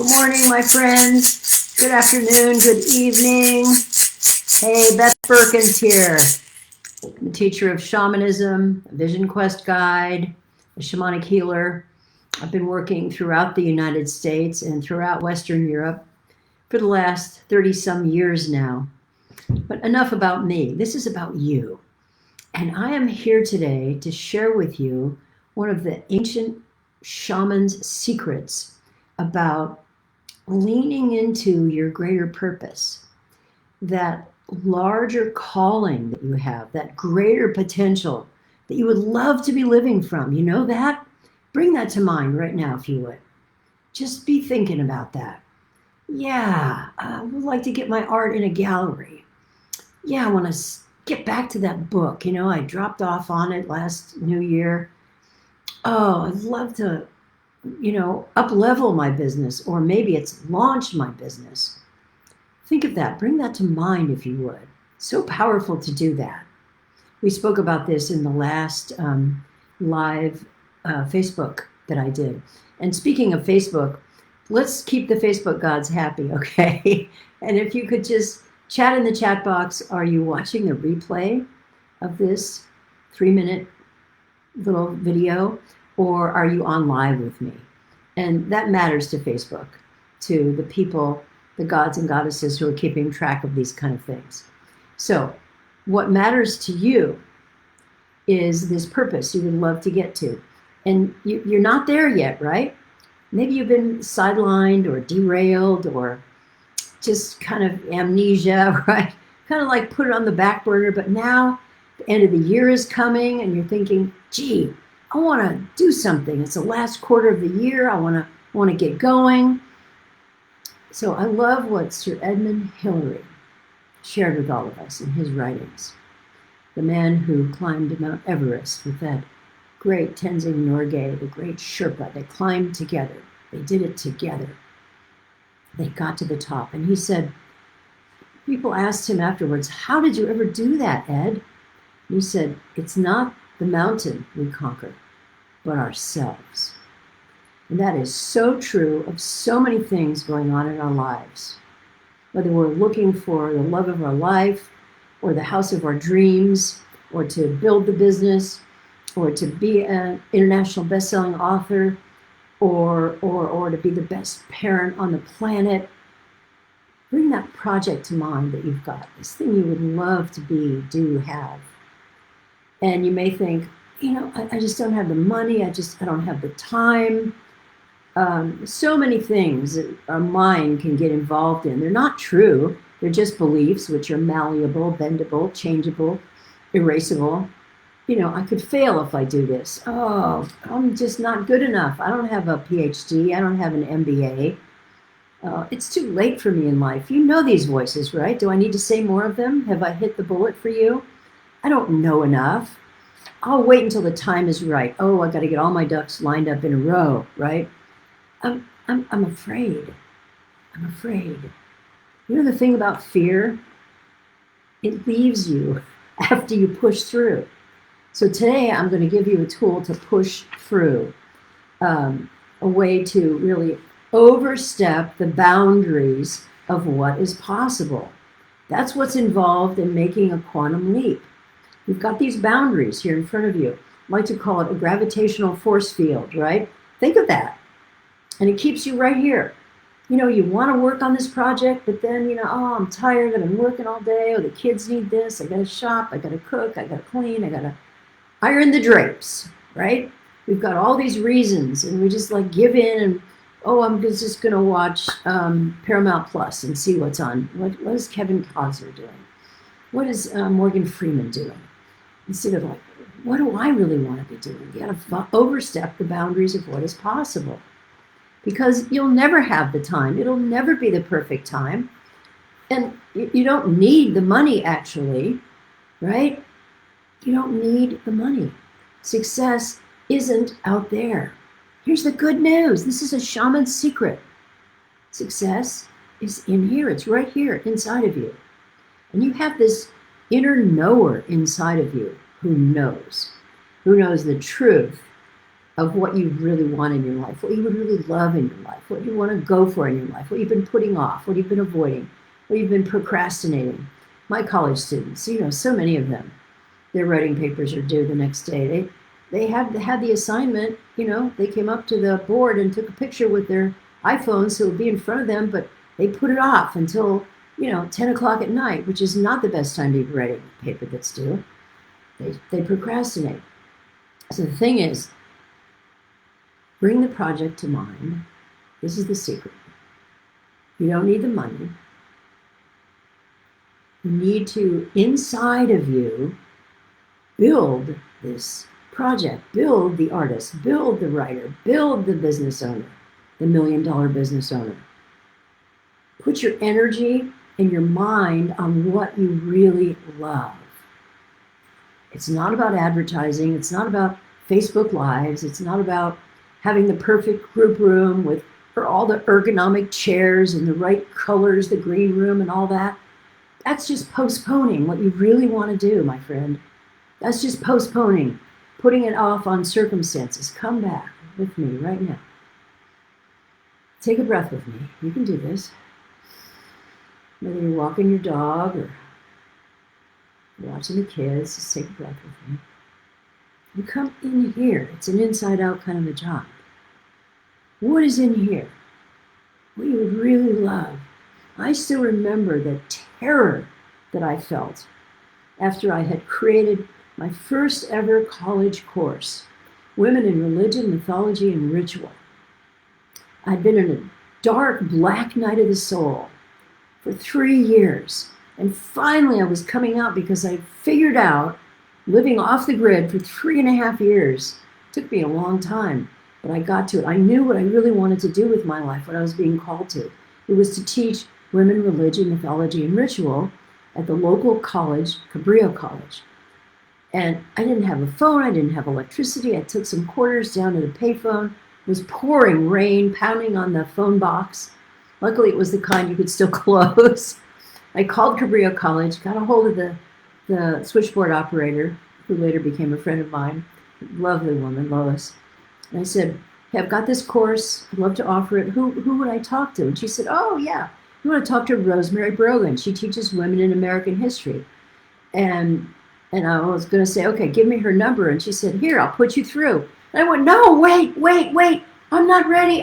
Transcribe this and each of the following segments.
Good morning, my friends. Good afternoon, good evening. Hey, Beth Perkins here. I'm a teacher of shamanism, a vision quest guide, a shamanic healer. I've been working throughout the United States and throughout Western Europe for the last 30 some years now. But enough about me. This is about you. And I am here today to share with you one of the ancient shaman's secrets about leaning into your greater purpose, that larger calling that you have, that greater potential that you would love to be living from. You know that? Bring that to mind right now, if you would. Just be thinking about that. Yeah, I would like to get my art in a gallery. Yeah, I want to get back to that book. You know, I dropped off on it last New Year. Oh, I'd love to, up level my business, or maybe it's launch my business. Think of that. Bring that to mind, if you would. So powerful to do that. We spoke about this in the last live Facebook that I did. And speaking of Facebook, let's keep the Facebook gods happy, okay? And if you could just chat in the chat box, are you watching the replay of this 3-minute little video, or are you on live with me? And that matters to Facebook, to the people, the gods and goddesses who are keeping track of these kind of things. So what matters to you is this purpose you would love to get to. And you're not there yet, right? Maybe you've been sidelined or derailed or just kind of amnesia, right? Kind of like put it on the back burner, but now the end of the year is coming and you're thinking, gee, I want to do something. It's the last quarter of the year. I want to get going. So I love what Sir Edmund Hillary shared with all of us in his writings. The man who climbed Mount Everest with that great Tenzing Norgay, the great Sherpa. They climbed together. They did it together. They got to the top. And he said, people asked him afterwards, how did you ever do that, Ed? And he said, it's not the mountain we conquer, but ourselves. And that is so true of so many things going on in our lives. Whether we're looking for the love of our life, or the house of our dreams, or to build the business, or to be an international best-selling author, or to be the best parent on the planet. Bring that project to mind that you've got, this thing you would love to be, do, have. And you may think, I just don't have the money, I don't have the time. So many things that our mind can get involved in. They're not true. They're just beliefs, which are malleable, bendable, changeable, erasable. I could fail if I do this. Oh, I'm just not good enough. I don't have a PhD. I don't have an MBA. It's too late for me in life. You know these voices, right? Do I need to say more of them? Have I hit the bullet for you? I don't know enough. I'll wait until the time is right. Oh, I got to get all my ducks lined up in a row, right? I'm afraid. I'm afraid. You know the thing about fear? It leaves you after you push through. So today I'm going to give you a tool to push through, a way to really overstep the boundaries of what is possible. That's what's involved in making a quantum leap. You've got these boundaries here in front of you. I like to call it a gravitational force field, right? Think of that. And it keeps you right here. You want to work on this project, but then, oh, I'm tired. I've been working all day. Oh, the kids need this. I got to shop. I got to cook. I got to clean. I got to iron the drapes, right? We've got all these reasons, and we just give in and, oh, I'm just going to watch Paramount Plus and see what's on. What is Kevin Costner doing? What is Morgan Freeman doing? Instead of what do I really want to be doing? You got to overstep the boundaries of what is possible. Because you'll never have the time. It'll never be the perfect time. And you don't need the money, actually, right? You don't need the money. Success isn't out there. Here's the good news. This is a shaman's secret. Success is in here. It's right here inside of you. And you have this inner knower inside of you who knows the truth of what you really want in your life, what you would really love in your life, what you want to go for in your life, what you've been putting off, what you've been avoiding, what you've been procrastinating. My college students, so many of them, their writing papers are due the next day. They had the assignment, they came up to the board and took a picture with their iPhone so it would be in front of them, but they put it off until, 10 o'clock at night, which is not the best time to be writing a paper that's due. They procrastinate. So the thing is, bring the project to mind. This is the secret. You don't need the money. You need to, inside of you, build this project, build the artist, build the writer, build the business owner, the $1 million business owner. Put your energy and your mind on what you really love. It's not about advertising. It's not about Facebook Lives. It's not about having the perfect group room with all the ergonomic chairs and the right colors, the green room and all that. That's just postponing what you really want to do, my friend. That's just postponing, putting it off on circumstances. Come back with me right now. Take a breath with me. You can do this. Whether you're walking your dog or watching the kids, just take a breath with me. You come in here. It's an inside-out kind of a job. What is in here? What you would really love. I still remember the terror that I felt after I had created my first ever college course, Women in Religion, Mythology, and Ritual. I'd been in a dark, black night of the soul for 3 years. And finally I was coming out because I figured out living off the grid for 3.5 years. It took me a long time, but I got to it. I knew what I really wanted to do with my life, what I was being called to. It was to teach women, religion, mythology, and ritual at the local college, Cabrillo College. And I didn't have a phone, I didn't have electricity. I took some quarters down to the payphone. It was pouring rain, pounding on the phone box. Luckily, it was the kind you could still close. I called Cabrillo College, got a hold of the switchboard operator, who later became a friend of mine, lovely woman, Lois. And I said, hey, I've got this course, I'd love to offer it. Who would I talk to? And she said, oh yeah, you want to talk to Rosemary Brogan. She teaches women in American history. And I was going to say, okay, give me her number. And she said, here, I'll put you through. And I went, no, wait, I'm not ready.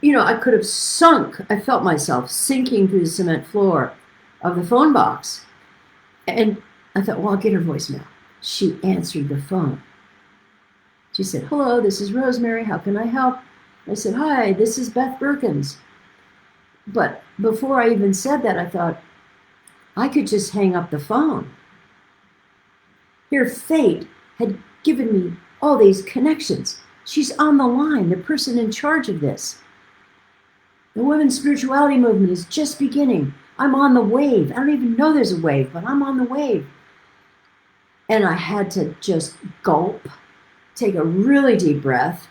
I could have sunk. I felt myself sinking through the cement floor of the phone box. And I thought, well, I'll get her voicemail. She answered the phone. She said, hello, this is Rosemary. How can I help? I said, hi, this is Beth Berkins. But before I even said that, I thought, I could just hang up the phone. Here, fate had given me all these connections. She's on the line, the person in charge of this. The women's spirituality movement is just beginning. I'm on the wave. I don't even know there's a wave, but I'm on the wave. And I had to just gulp, take a really deep breath,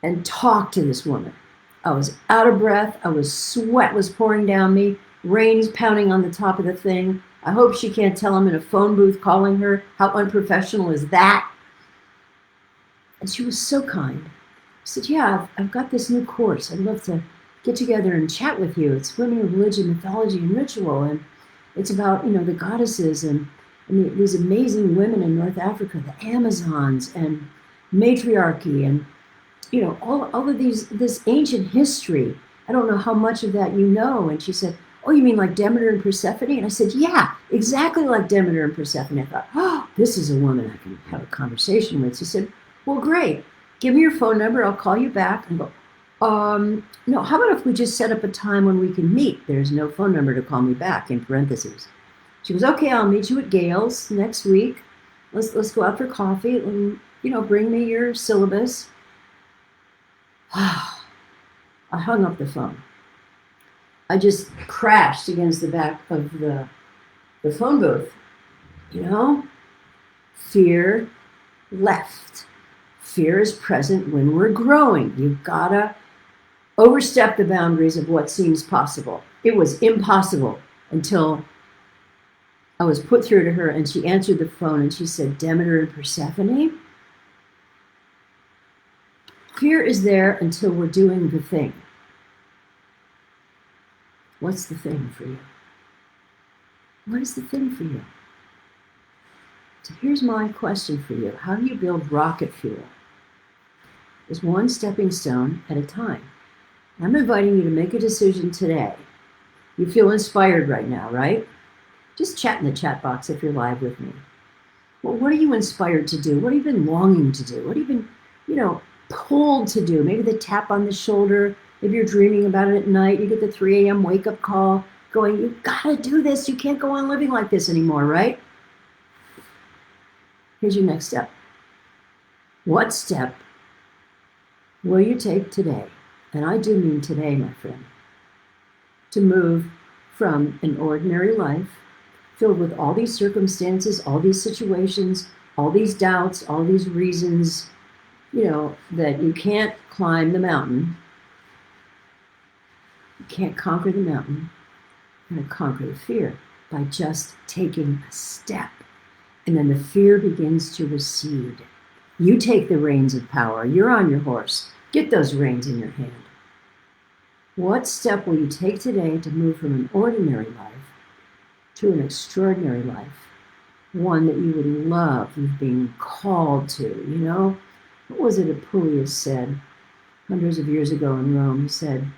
and talk to this woman. I was out of breath. Sweat was pouring down me. Rain's pounding on the top of the thing. I hope she can't tell I'm in a phone booth calling her. How unprofessional is that? And she was so kind. I said, yeah, I've got this new course. I'd love to get together and chat with you. It's Women in Religion, Mythology, and Ritual. And it's about, the goddesses and these amazing women in North Africa, the Amazons and matriarchy and, all of this ancient history. I don't know how much of that you know. And she said, oh, you mean like Demeter and Persephone? And I said, yeah, exactly like Demeter and Persephone. I thought, oh, this is a woman I can have a conversation with. She said, well, great. Give me your phone number. I'll call you back. And go, no, how about if we just set up a time when we can meet? There's no phone number to call me back, in parentheses. She goes, okay, I'll meet you at Gale's next week. Let's go out for coffee and, bring me your syllabus. I hung up the phone. I just crashed against the back of the phone booth. Fear left. Fear is present when we're growing. You've got to overstep the boundaries of what seems possible. It was impossible until I was put through to her and she answered the phone and she said, Demeter and Persephone? Fear is there until we're doing the thing. What's the thing for you? What is the thing for you? So here's my question for you. How do you build rocket fuel? It's one stepping stone at a time. I'm inviting you to make a decision today. You feel inspired right now, right? Just chat in the chat box if you're live with me. Well, what are you inspired to do? What have you been longing to do? What have you been, pulled to do? Maybe the tap on the shoulder. If you're dreaming about it at night, you get the 3 a.m. wake-up call going, you gotta do this. You can't go on living like this anymore, right? Here's your next step. What step will you take today? And I do mean today, my friend, to move from an ordinary life filled with all these circumstances, all these situations, all these doubts, all these reasons, that you can't climb the mountain. You can't conquer the mountain. You're going to conquer the fear by just taking a step. And then the fear begins to recede. You take the reins of power. You're on your horse. Get those reins in your hand. What step will you take today to move from an ordinary life to an extraordinary life? One that you would love, you've been called to, What was it Apuleius said hundreds of years ago in Rome? He said,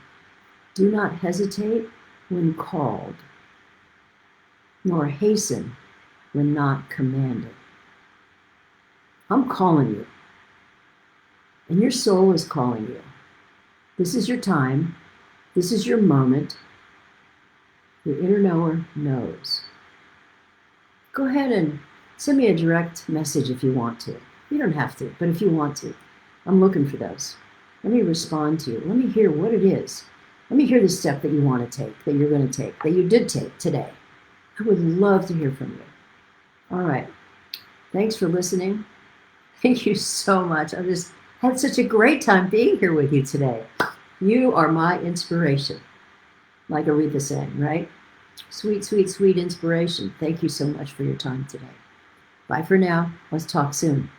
do not hesitate when called, nor hasten when not commanded. I'm calling you, and your soul is calling you. This is your time. This is your moment. Your inner knower knows. Go ahead and send me a direct message if you want to. You don't have to, but if you want to, I'm looking for those. Let me respond to you. Let me hear what it is. Let me hear the step that you want to take, that you're going to take, that you did take today. I would love to hear from you. All right. Thanks for listening. Thank you so much. I just had such a great time being here with you today. You are my inspiration, like Aretha sang, right? Sweet, sweet, sweet inspiration. Thank you so much for your time today. Bye for now. Let's talk soon.